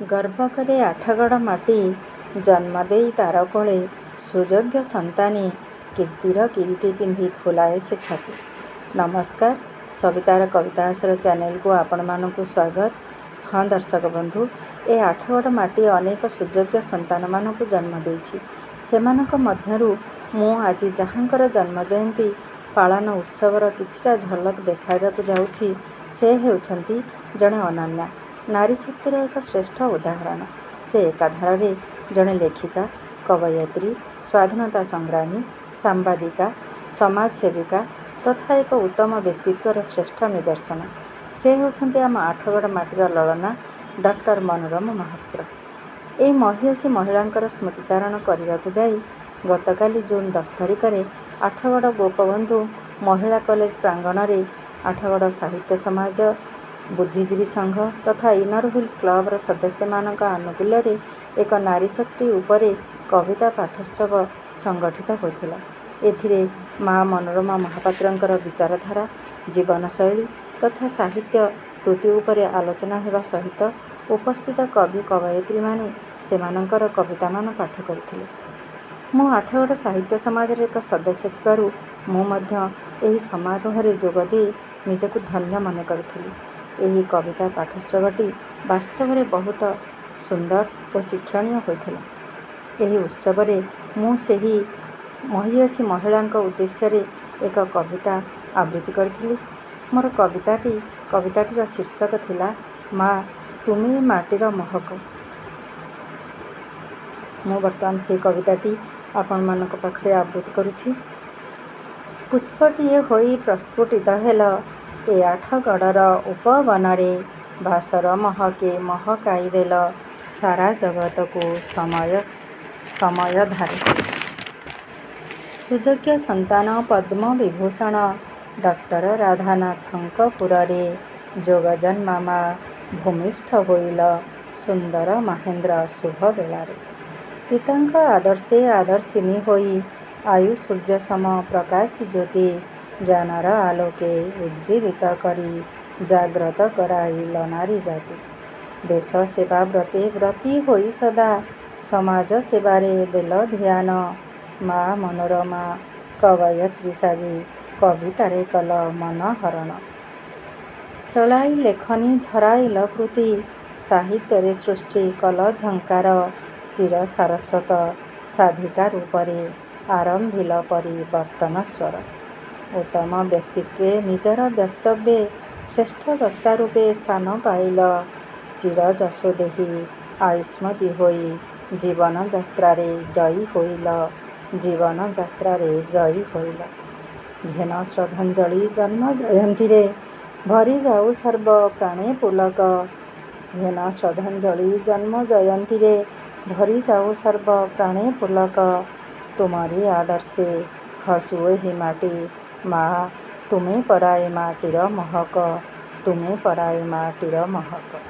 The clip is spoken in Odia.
ଗର୍ଭକରେ ଆଠଗଡ଼ ମାଟି ଜନ୍ମ ଦେଇ ତାର କୋଳେ ସୁଯୋଗ୍ୟ ସନ୍ତାନୀ କୀର୍ତ୍ତିର କିରୀଟି ପିନ୍ଧି ଫୁଲାଏ ସେ ଛାତି। ନମସ୍କାର, ସବିତାର କବିତା ଆସର ଚ୍ୟାନେଲକୁ ଆପଣମାନଙ୍କୁ ସ୍ୱାଗତ। ହଁ ଦର୍ଶକ ବନ୍ଧୁ, ଏ ଆଠଗଡ଼ ମାଟି ଅନେକ ସୁଯୋଗ୍ୟ ସନ୍ତାନମାନଙ୍କୁ ଜନ୍ମ ଦେଇଛି। ସେମାନଙ୍କ ମଧ୍ୟରୁ ମୁଁ ଆଜି ଯାହାଙ୍କର ଜନ୍ମ ଜୟନ୍ତୀ ପାଳନ ଉତ୍ସବର କିଛିଟା ଝଲକ ଦେଖାଇବାକୁ ଯାଉଛି, ସେ ହେଉଛନ୍ତି ଜଣେ ଅନନ୍ୟା, ନାରୀ ଶକ୍ତିର ଏକ ଶ୍ରେଷ୍ଠ ଉଦାହରଣ। ସେ ଏକାଧାରରେ ଜଣେ ଲେଖିକା, କବୟିତ୍ରୀ, ସ୍ୱାଧୀନତା ସଂଗ୍ରାମୀ, ସାମ୍ବାଦିକା, ସମାଜସେବିକା ତଥା ଏକ ଉତ୍ତମ ବ୍ୟକ୍ତିତ୍ୱର ଶ୍ରେଷ୍ଠ ନିଦର୍ଶନ। ସେ ହେଉଛନ୍ତି ଆମ ଆଠଗଡ଼ ମାଟିର ଲଳନା ଡକ୍ଟର ମନୋରମା ମହାପାତ୍ର। ଏହି ମହିୟସୀ ମହିଳାଙ୍କର ସ୍ମୃତିଚାରଣ କରିବାକୁ ଯାଇ ଗତକାଲି ଜୁନ୍ 10 ତାରିଖରେ ଆଠଗଡ଼ ଗୋପବନ୍ଧୁ ମହିଳା କଲେଜ ପ୍ରାଙ୍ଗଣରେ ଆଠଗଡ଼ ସାହିତ୍ୟ ସମାଜ, ବୁଦ୍ଧିଜୀବୀ ସଂଘ ତଥା ଇନର ହ୍ୱିଲ୍ କ୍ଲବର ସଦସ୍ୟମାନଙ୍କ ଆନୁକୂଲ୍ୟରେ ଏକ ନାରୀ ଶକ୍ତି ଉପରେ କବିତା ପାଠୋତ୍ସବ ସଂଗଠିତ ହୋଇଥିଲା। ଏଥିରେ ମା ମନୋରମା ମହାପାତ୍ରଙ୍କର ବିଚାରଧାରା, ଜୀବନଶୈଳୀ ତଥା ସାହିତ୍ୟ କୃତି ଉପରେ ଆଲୋଚନା ହେବା ସହିତ ଉପସ୍ଥିତ କବି କବୟିତ୍ରୀମାନେ ସେମାନଙ୍କର କବିତାମାନ ପାଠ କରିଥିଲେ। ମୁଁ ଆଠଗଡ଼ ସାହିତ୍ୟ ସମାଜର ଏକ ସଦସ୍ୟ ଥିବାରୁ ମୁଁ ମଧ୍ୟ ଏହି ସମାରୋହରେ ଯୋଗ ଦେଇ ନିଜକୁ ଧନ୍ୟ ମନେ କରିଥିଲି। ଏହି କବିତା ପାଠୋତ୍ସବଟି ବାସ୍ତବରେ ବହୁତ ସୁନ୍ଦର ଓ ଶିକ୍ଷଣୀୟ ହୋଇଥିଲା। ଏହି ଉତ୍ସବରେ ମୁଁ ସେହି ମହିୟସୀ ମହିଳାଙ୍କ ଉଦ୍ଦେଶ୍ୟରେ ଏକ କବିତା ଆବୃତ୍ତି କରିଥିଲି। ମୋର କବିତାଟିର ଶୀର୍ଷକ ଥିଲା ମା ତୁମେ ଏ ମାଟିର ମହକ। ମୁଁ ବର୍ତ୍ତମାନ ସେହି କବିତାଟି ଆପଣମାନଙ୍କ ପାଖରେ ଆବୃତ୍ତି କରୁଛି। ପୁଷ୍ପଟିଏ ହୋଇ ପ୍ରସ୍ଫୁଟିତ ହେଲ ଏ ଆଠଗଡ଼ର ଉପବନରେ, ଭାସର ମହକେ ମହକାଇ ଦେଲ ସାରା ଜଗତକୁ ସମୟ ଧାରେ। ସୁଯୋଗ୍ୟ ସନ୍ତାନ ପଦ୍ମ ବିଭୂଷଣ ଡକ୍ଟର ରାଧାନାଥଙ୍କ ପୁରରେ, ଯୋଗଜନ୍ମା ମା ଭୂମିଷ୍ଠ ହୋଇଲ ସୁନ୍ଦର ମହେନ୍ଦ୍ର ଶୁଭ ବେଳାରେ। ପିତାଙ୍କ ଆଦର୍ଶେ ଆଦର୍ଶିନୀ ହୋଇ, ଆୟୁ ସୂର୍ଯ୍ୟ ସମ ପ୍ରକାଶୀ ଜ୍ୟୋତି, ଜ୍ଞାନର ଆଲୋକେ ଉଜ୍ଜୀବିତ କରି ଜାଗ୍ରତ କରାଇଲ ନାରୀ ଜାତି। ଦେଶ ସେବା ବ୍ରତେ ବ୍ରତୀ ହୋଇ ସଦା, ସମାଜ ସେବାରେ ଦେଲ ଧ୍ୟାନ, ମା ମନୋରମା କବୟିତ୍ରୀ ସାଜି କବିତାରେ କଲ ମନ ହରଣ। ଚଳାଇ ଲେଖନୀ ଝରାଇଲ କୃତି, ସାହିତ୍ୟରେ ସୃଷ୍ଟି କଲ ଝଙ୍କାର, ଚିର ସାରସ୍ୱତ ସାଧିକା ରୂପରେ ଆରମ୍ଭିଲ ପରିବର୍ତ୍ତନ ସ୍ୱର। ଉତ୍ତମ ବ୍ୟକ୍ତିତ୍ୱେ ନିଜର ବକ୍ତବ୍ୟେ ଶ୍ରେଷ୍ଠ ବକ୍ତା ରୂପେ ସ୍ଥାନ ପାଇଲ, ଚିର ଯଶୋ ଦେହି ଆୟୁଷ୍ମତୀ ହୋଇ ଜୀବନ ଯାତ୍ରାରେ ଜୟୀ ହୋଇଲ। ଘେନ ଶ୍ରଦ୍ଧାଞ୍ଜଳି ଜନ୍ମ ଜୟନ୍ତୀରେ, ଭରି ଯାଉ ସର୍ବ ପ୍ରାଣେ ପୁଲକ। ଘେନ ଶ୍ରଦ୍ଧାଞ୍ଜଳି ଜନ୍ମ ଜୟନ୍ତୀରେ, ଭରି ଯାଉ ସର୍ବ ପ୍ରାଣେ ପୁଲକ। ତୁମରି ଆଦର୍ଶେ ହସୁ ଏହି ମାଟି, ମା ତୁମେ ପରା ଏ ମାଟିର ମହକ, ତୁମେ ପରା ଏ ମାଟିର ମହକ।